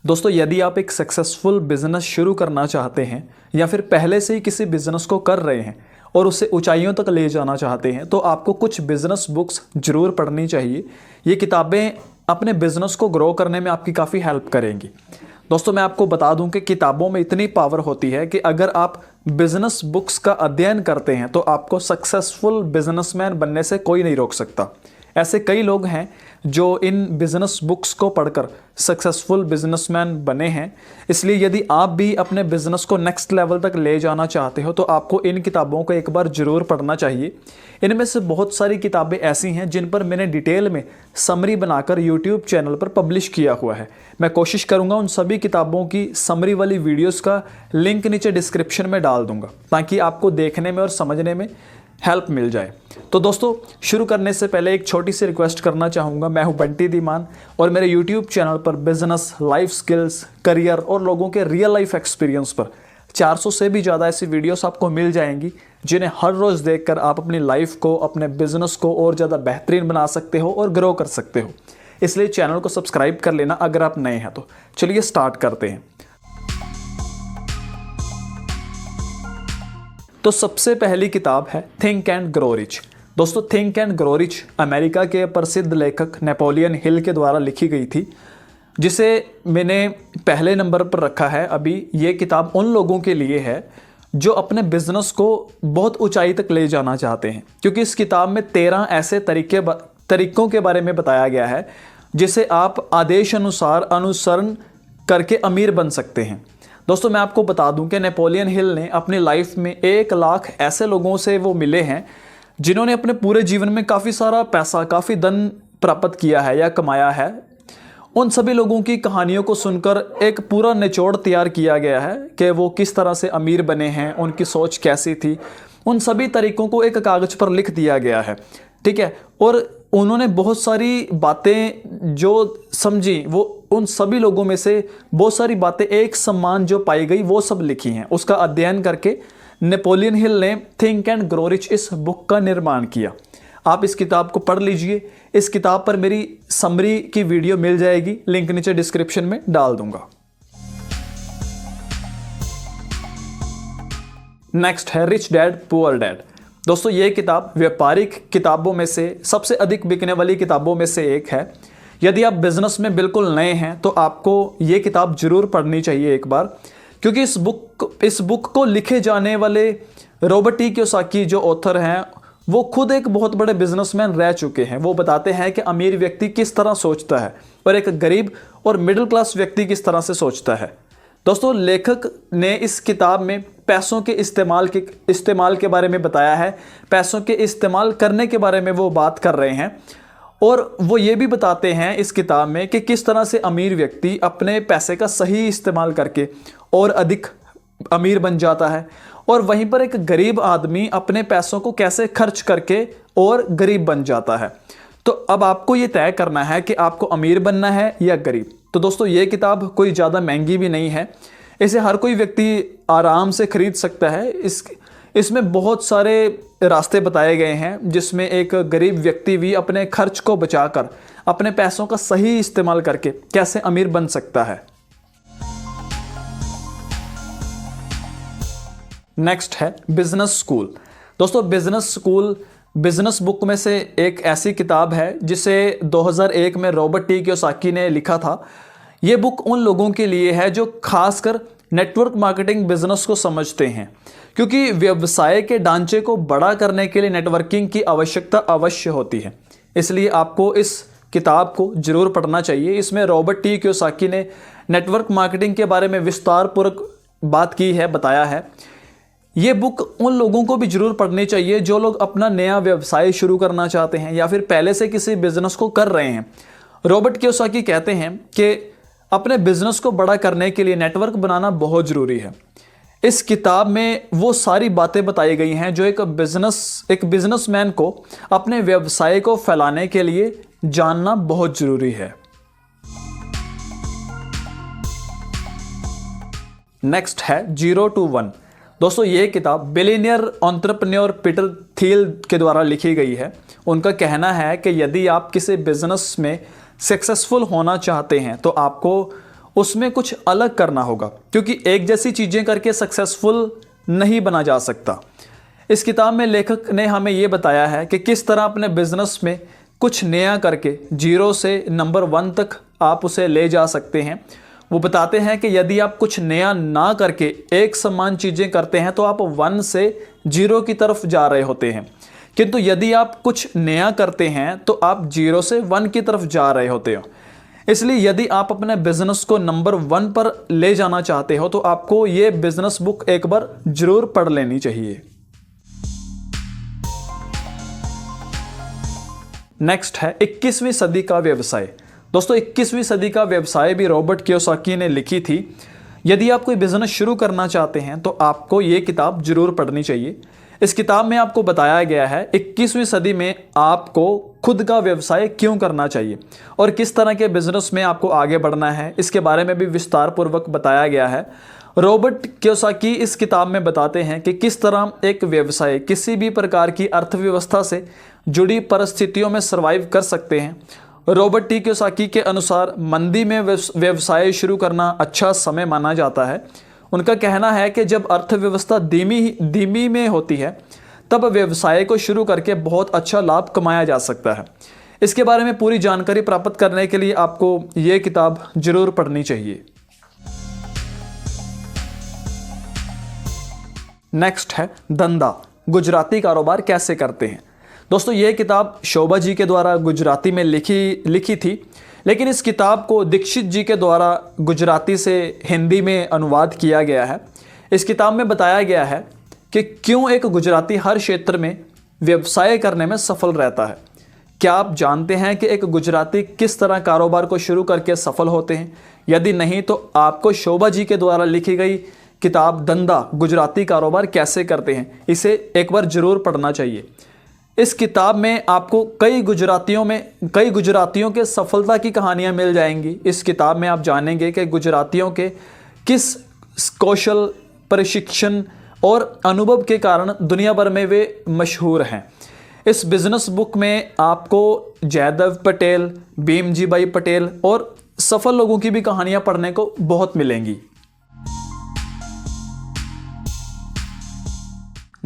दोस्तों, यदि आप एक सक्सेसफुल बिजनेस शुरू करना चाहते हैं या फिर पहले से ही किसी बिजनेस को कर रहे हैं और उसे ऊंचाइयों तक ले जाना चाहते हैं तो आपको कुछ बिजनेस बुक्स जरूर पढ़नी चाहिए। ये किताबें अपने बिजनेस को ग्रो करने में आपकी काफ़ी हेल्प करेंगी। दोस्तों, मैं आपको बता दूं कि किताबों में इतनी पावर होती है कि अगर आप बिजनेस बुक्स का अध्ययन करते हैं तो आपको सक्सेसफुल बिजनेसमैन बनने से कोई नहीं रोक सकता। ऐसे कई लोग हैं जो इन बिजनेस बुक्स को पढ़कर सक्सेसफुल बिजनेसमैन बने हैं। इसलिए यदि आप भी अपने बिजनेस को नेक्स्ट लेवल तक ले जाना चाहते हो तो आपको इन किताबों को एक बार ज़रूर पढ़ना चाहिए। इनमें से बहुत सारी किताबें ऐसी हैं जिन पर मैंने डिटेल में समरी बनाकर यूट्यूब चैनल पर पब्लिश किया हुआ है। मैं कोशिश करूंगा उन सभी किताबों की समरी वाली वीडियोस का लिंक नीचे डिस्क्रिप्शन में डाल दूंगा ताकि आपको देखने में और समझने में हेल्प मिल जाए। तो दोस्तों, शुरू करने से पहले एक छोटी सी रिक्वेस्ट करना चाहूँगा। मैं हूँ बंटी धीमान और मेरे यूट्यूब चैनल पर बिजनेस, लाइफ स्किल्स, करियर और लोगों के रियल लाइफ एक्सपीरियंस पर 400 से भी ज़्यादा ऐसी वीडियोस आपको मिल जाएंगी जिन्हें हर रोज़ देखकर आप अपनी लाइफ को, अपने बिजनेस को और ज़्यादा बेहतरीन बना सकते हो और ग्रो कर सकते हो। इसलिए चैनल को सब्सक्राइब कर लेना अगर आप नए हैं तो। चलिए स्टार्ट करते हैं। तो सबसे पहली किताब है थिंक एंड ग्रो रिच। दोस्तों, think and grow rich America के प्रसिद्ध लेखक नेपोलियन हिल के द्वारा लिखी गई थी, जिसे मैंने पहले नंबर पर रखा है। अभी ये किताब उन लोगों के लिए है जो अपने बिजनेस को बहुत ऊंचाई तक ले जाना चाहते हैं, क्योंकि इस किताब में 13 ऐसे तरीकों के बारे में बताया गया है जिसे आप आदेश अनुसार अनुसरण करके अमीर बन सकते हैं। दोस्तों, मैं आपको बता दूं कि नेपोलियन हिल ने अपनी लाइफ में 1 लाख ऐसे लोगों से वो मिले हैं जिन्होंने अपने पूरे जीवन में काफ़ी सारा पैसा, काफ़ी धन प्राप्त किया है या कमाया है। उन सभी लोगों की कहानियों को सुनकर एक पूरा निचोड़ तैयार किया गया है कि वो किस तरह से अमीर बने हैं, उनकी सोच कैसी थी। उन सभी तरीकों को एक कागज़ पर लिख दिया गया है, ठीक है। और उन्होंने बहुत सारी बातें जो समझी, वो उन सभी लोगों में से बहुत सारी बातें एक समान जो पाई गई वो सब लिखी हैं। उसका अध्ययन करके नेपोलियन हिल ने थिंक एंड ग्रो रिच इस बुक का निर्माण किया। आप इस किताब को पढ़ लीजिए। इस किताब पर मेरी समरी की वीडियो मिल जाएगी, लिंक नीचे डिस्क्रिप्शन में डाल दूंगा। नेक्स्ट है रिच डैड पुअर डैड। दोस्तों, ये किताब व्यापारिक किताबों में से सबसे अधिक बिकने वाली किताबों में से एक है। यदि आप बिजनेस में बिल्कुल नए हैं तो आपको ये किताब जरूर पढ़नी चाहिए एक बार, क्योंकि इस बुक को लिखे जाने वाले रॉबर्ट टी कियोसाकी जो ऑथर हैं वो खुद एक बहुत बड़े बिजनेसमैन रह चुके हैं। वो बताते हैं कि अमीर व्यक्ति किस तरह सोचता है और एक गरीब और मिडिल क्लास व्यक्ति किस तरह से सोचता है। दोस्तों, लेखक ने इस किताब में पैसों के इस्तेमाल के बारे में बताया है। पैसों के इस्तेमाल करने के बारे में वो बात कर रहे हैं और वो ये भी बताते हैं इस किताब में कि किस तरह से अमीर व्यक्ति अपने पैसे का सही इस्तेमाल करके और अधिक अमीर बन जाता है और वहीं पर एक गरीब आदमी अपने पैसों को कैसे खर्च करके और गरीब बन जाता है। तो अब आपको ये तय करना है कि आपको अमीर बनना है या गरीब। तो दोस्तों, ये किताब कोई ज़्यादा महंगी भी नहीं है, इसे हर कोई व्यक्ति आराम से खरीद सकता है। इसमें बहुत सारे रास्ते बताए गए हैं जिसमें एक गरीब व्यक्ति भी अपने खर्च को बचाकर अपने पैसों का सही इस्तेमाल करके कैसे अमीर बन सकता है। नेक्स्ट है बिजनेस स्कूल। दोस्तों, बिजनेस स्कूल बिजनेस बुक में से एक ऐसी किताब है जिसे 2001 में रॉबर्ट टी कियोसाकी ने लिखा था। ये बुक उन लोगों के लिए है जो खासकर नेटवर्क मार्केटिंग बिजनेस को समझते हैं, क्योंकि व्यवसाय के ढांचे को बड़ा करने के लिए नेटवर्किंग की आवश्यकता अवश्य होती है। इसलिए आपको इस किताब को जरूर पढ़ना चाहिए। इसमें रॉबर्ट टी कियोसाकी ने नेटवर्क मार्केटिंग के बारे में विस्तारपूर्वक बात की है, बताया है। ये बुक उन लोगों को भी जरूर पढ़नी चाहिए जो लोग अपना नया व्यवसाय शुरू करना चाहते हैं या फिर पहले से किसी बिजनेस को कर रहे हैं। रॉबर्ट कियोसाकी कहते हैं कि अपने बिजनेस को बड़ा करने के लिए नेटवर्क बनाना बहुत ज़रूरी है। इस किताब में वो सारी बातें बताई गई हैं जो एक बिजनेसमैन को अपने व्यवसाय को फैलाने के लिए जानना बहुत ज़रूरी है। नेक्स्ट है 0 to 1। दोस्तों, ये किताब बिलियनियर एंटरप्रेन्योर पीटर थियल के द्वारा लिखी गई है। उनका कहना है कि यदि आप किसी बिजनेस में सक्सेसफुल होना चाहते हैं तो आपको उसमें कुछ अलग करना होगा, क्योंकि एक जैसी चीज़ें करके सक्सेसफुल नहीं बना जा सकता। इस किताब में लेखक ने हमें ये बताया है कि किस तरह अपने बिजनेस में कुछ नया करके 0 से नंबर 1 तक आप उसे ले जा सकते हैं। वो बताते हैं कि यदि आप कुछ नया ना करके एक समान चीज़ें करते हैं तो आप 1 से 0 की तरफ जा रहे होते हैं, किंतु यदि आप कुछ नया करते हैं तो आप 0 से 1 की तरफ जा रहे होते हो। इसलिए यदि आप अपने बिजनेस को नंबर 1 पर ले जाना चाहते हो तो आपको ये बिजनेस बुक एक बार जरूर पढ़ लेनी चाहिए। नेक्स्ट है 21वीं सदी का व्यवसाय। दोस्तों 21वीं सदी का व्यवसाय भी रॉबर्ट कियोसाकी ने लिखी थी। यदि आप कोई बिजनेस शुरू करना चाहते हैं तो आपको ये किताब जरूर पढ़नी चाहिए। इस किताब में आपको बताया गया है 21वीं सदी में आपको खुद का व्यवसाय क्यों करना चाहिए और किस तरह के बिजनेस में आपको आगे बढ़ना है, इसके बारे में भी विस्तार पूर्वक बताया गया है। रॉबर्ट कियोसाकी इस किताब में बताते हैं कि किस तरह एक व्यवसाय किसी भी प्रकार की अर्थव्यवस्था से जुड़ी परिस्थितियों में सर्वाइव कर सकते हैं। रॉबर्ट टी कियोसाकी के अनुसार मंदी में व्यवसाय शुरू करना अच्छा समय माना जाता है। उनका कहना है कि जब अर्थव्यवस्था धीमी में होती है तब व्यवसाय को शुरू करके बहुत अच्छा लाभ कमाया जा सकता है। इसके बारे में पूरी जानकारी प्राप्त करने के लिए आपको ये किताब जरूर पढ़नी चाहिए। नेक्स्ट है धंधा, गुजराती कारोबार कैसे करते हैं। दोस्तों ये किताब शोभा जी के द्वारा गुजराती में लिखी थी, लेकिन इस किताब को दीक्षित जी के द्वारा गुजराती से हिंदी में अनुवाद किया गया है। इस किताब में बताया गया है कि क्यों एक गुजराती हर क्षेत्र में व्यवसाय करने में सफल रहता है। क्या आप जानते हैं कि एक गुजराती किस तरह कारोबार को शुरू करके सफल होते हैं? यदि नहीं तो आपको शोभा जी के द्वारा लिखी गई किताब धंधा, गुजराती कारोबार कैसे करते हैं, इसे एक बार जरूर पढ़ना चाहिए। इस किताब में आपको कई गुजरातियों के सफलता की कहानियां मिल जाएंगी। इस किताब में आप जानेंगे कि गुजरातियों के किस कौशल, प्रशिक्षण और अनुभव के कारण दुनिया भर में वे मशहूर हैं। इस बिजनेस बुक में आपको जयदेव पटेल, भीमजी भाई पटेल और सफल लोगों की भी कहानियां पढ़ने को बहुत मिलेंगी।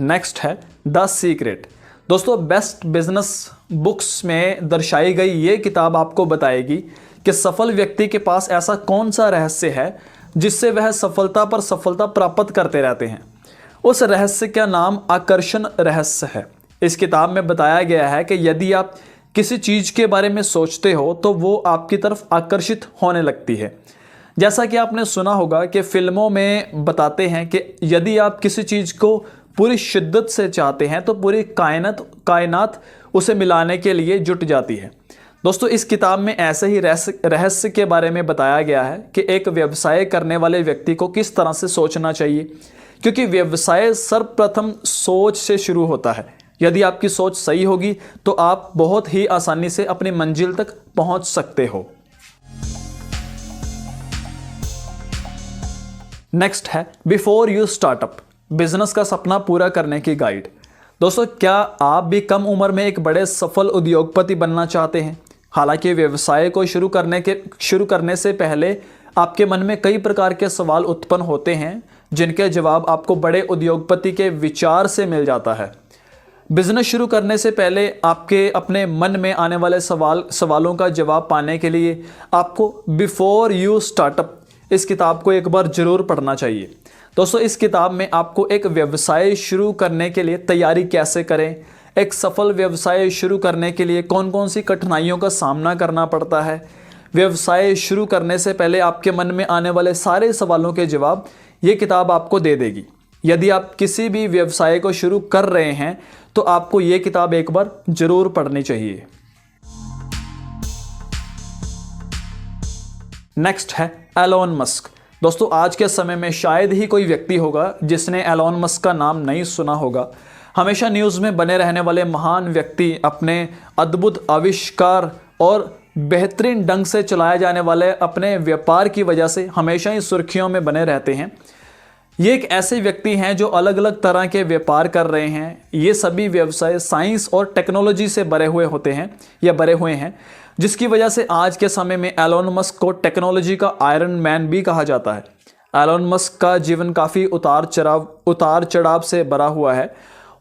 नेक्स्ट है द सीक्रेट। दोस्तों बेस्ट बिजनेस बुक्स में दर्शाई गई ये किताब आपको बताएगी कि सफल व्यक्ति के पास ऐसा कौन सा रहस्य है जिससे वह सफलता पर सफलता प्राप्त करते रहते हैं। उस रहस्य का नाम आकर्षण रहस्य है। इस किताब में बताया गया है कि यदि आप किसी चीज़ के बारे में सोचते हो तो वो आपकी तरफ आकर्षित होने लगती है। जैसा कि आपने सुना होगा कि फिल्मों में बताते हैं कि यदि आप किसी चीज़ को पूरी शिद्दत से चाहते हैं तो पूरी कायनात उसे मिलाने के लिए जुट जाती है। दोस्तों इस किताब में ऐसे ही रहस्य के बारे में बताया गया है कि एक व्यवसाय करने वाले व्यक्ति को किस तरह से सोचना चाहिए, क्योंकि व्यवसाय सर्वप्रथम सोच से शुरू होता है। यदि आपकी सोच सही होगी तो आप बहुत ही आसानी से अपनी मंजिल तक पहुंच सकते हो। नेक्स्ट है बिफोर यू स्टार्टअप, बिजनेस का सपना पूरा करने की गाइड। दोस्तों क्या आप भी कम उम्र में एक बड़े सफल उद्योगपति बनना चाहते हैं? हालांकि व्यवसाय को शुरू करने से पहले आपके मन में कई प्रकार के सवाल उत्पन्न होते हैं जिनके जवाब आपको बड़े उद्योगपति के विचार से मिल जाता है। बिजनेस शुरू करने से पहले आपके अपने मन में आने वाले सवालों का जवाब पाने के लिए आपको बिफोर यू स्टार्टअप इस किताब को एक बार जरूर पढ़ना चाहिए। दोस्तों इस किताब में आपको एक व्यवसाय शुरू करने के लिए तैयारी कैसे करें, एक सफल व्यवसाय शुरू करने के लिए कौन कौन सी कठिनाइयों का सामना करना पड़ता है, व्यवसाय शुरू करने से पहले आपके मन में आने वाले सारे सवालों के जवाब ये किताब आपको दे देगी। यदि आप किसी भी व्यवसाय को शुरू कर रहे हैं तो आपको ये किताब एक बार जरूर पढ़नी चाहिए। नेक्स्ट है एलोन मस्क। दोस्तों आज के समय में शायद ही कोई व्यक्ति होगा जिसने एलोन मस्क का नाम नहीं सुना होगा। हमेशा न्यूज़ में बने रहने वाले महान व्यक्ति अपने अद्भुत आविष्कार और बेहतरीन ढंग से चलाए जाने वाले अपने व्यापार की वजह से हमेशा ही सुर्खियों में बने रहते हैं। ये एक ऐसे व्यक्ति हैं जो अलग अलग तरह के व्यापार कर रहे हैं। ये सभी व्यवसाय साइंस और टेक्नोलॉजी से भरे हुए हैं। जिसकी वजह से आज के समय में एलोन मस्क को टेक्नोलॉजी का आयरन मैन भी कहा जाता है। एलोन मस्क का जीवन काफ़ी उतार चढ़ाव से भरा हुआ है।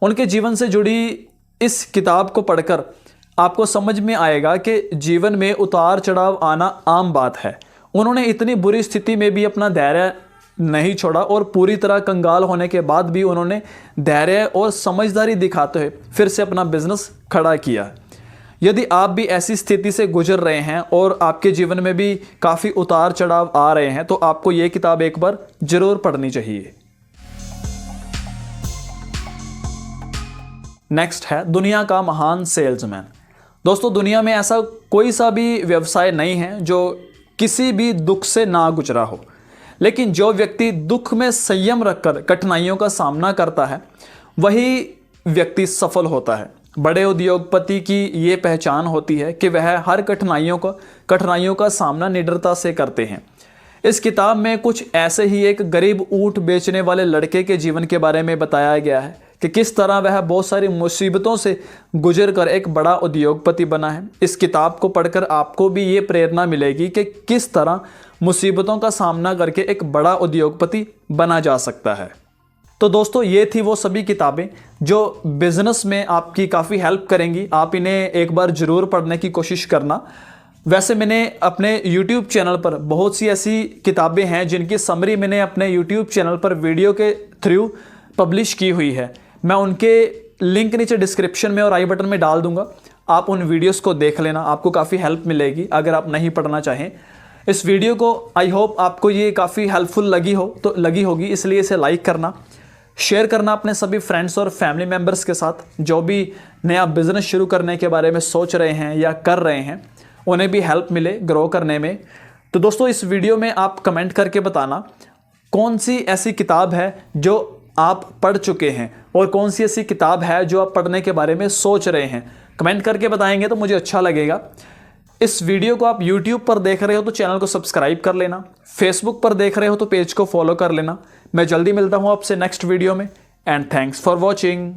उनके जीवन से जुड़ी इस किताब को पढ़कर आपको समझ में आएगा कि जीवन में उतार चढ़ाव आना आम बात है। उन्होंने इतनी बुरी स्थिति में भी अपना धैर्य नहीं छोड़ा और पूरी तरह कंगाल होने के बाद भी उन्होंने धैर्य और समझदारी दिखाते हुए फिर से अपना बिजनेस खड़ा किया। यदि आप भी ऐसी स्थिति से गुजर रहे हैं और आपके जीवन में भी काफ़ी उतार चढ़ाव आ रहे हैं तो आपको ये किताब एक बार जरूर पढ़नी चाहिए। नेक्स्ट है दुनिया का महान सेल्समैन। दोस्तों, दुनिया में ऐसा कोई सा भी व्यवसाय नहीं है जो किसी भी दुख से ना गुजरा हो, लेकिन जो व्यक्ति दुख में संयम रखकर कठिनाइयों का सामना करता है वही व्यक्ति सफल होता है। बड़े उद्योगपति की ये पहचान होती है कि वह हर कठिनाइयों का सामना निडरता से करते हैं। इस किताब में कुछ ऐसे ही एक गरीब ऊंट बेचने वाले लड़के के जीवन के बारे में बताया गया है कि किस तरह वह बहुत सारी मुसीबतों से गुजर कर एक बड़ा उद्योगपति बना है। इस किताब को पढ़कर आपको भी ये प्रेरणा मिलेगी कि किस तरह मुसीबतों का सामना करके एक बड़ा उद्योगपति बना जा सकता है। तो दोस्तों, ये थी वो सभी किताबें जो बिजनेस में आपकी काफ़ी हेल्प करेंगी। आप इन्हें एक बार ज़रूर पढ़ने की कोशिश करना। वैसे मैंने अपने YouTube चैनल पर बहुत सी ऐसी किताबें हैं जिनकी समरी मैंने अपने YouTube चैनल पर वीडियो के थ्रू पब्लिश की हुई है। मैं उनके लिंक नीचे डिस्क्रिप्शन में और आई बटन में डाल दूंगा। आप उन वीडियोस को देख लेना, आपको काफ़ी हेल्प मिलेगी अगर आप नहीं पढ़ना चाहें। इस वीडियो को आई होप आपको ये काफ़ी हेल्पफुल लगी होगी, इसलिए इसे लाइक करना, शेयर करना अपने सभी फ्रेंड्स और फैमिली मेम्बर्स के साथ जो भी नया बिजनेस शुरू करने के बारे में सोच रहे हैं या कर रहे हैं, उन्हें भी हेल्प मिले ग्रो करने में। तो दोस्तों, इस वीडियो में आप कमेंट करके बताना कौन सी ऐसी किताब है जो आप पढ़ चुके हैं और कौन सी ऐसी किताब है जो आप पढ़ने के बारे में सोच रहे हैं। कमेंट करके बताएंगे तो मुझे अच्छा लगेगा। इस वीडियो को आप YouTube पर देख रहे हो तो चैनल को सब्सक्राइब कर लेना, Facebook पर देख रहे हो तो पेज को फॉलो कर लेना। मैं जल्दी मिलता हूँ आपसे नेक्स्ट वीडियो में एंड थैंक्स फॉर वॉचिंग।